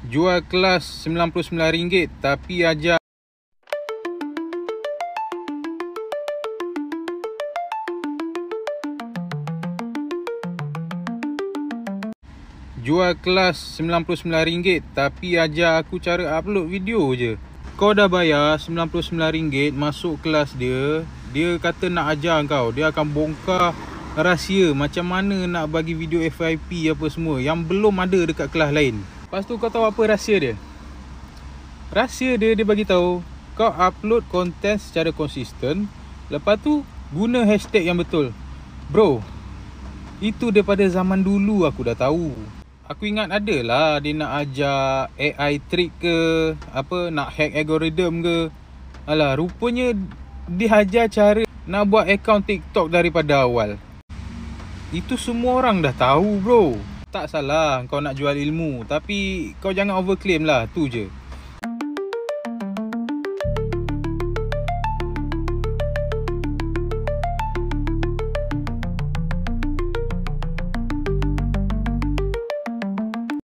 Jual kelas RM99 tapi ajar Jual kelas RM99 tapi ajar aku cara upload video je. Kau dah bayar RM99 masuk kelas dia. Dia kata nak ajar kau. Dia akan bongkar rahsia macam mana nak bagi video FYP apa semua yang belum ada dekat kelas lain. Lepas tu kau tahu apa rahsia dia? Rahsia dia bagi tahu kau upload konten secara konsisten. Lepas tu guna hashtag yang betul. Bro, itu daripada zaman dulu aku dah tahu. Aku ingat ada lah dia nak ajar AI trick ke, apa nak hack algorithm ke. Alah, rupanya dia ajar cara nak buat akaun TikTok daripada awal. Itu semua orang dah tahu bro. Tak salah kau nak jual ilmu, tapi kau jangan overclaim lah, tu je.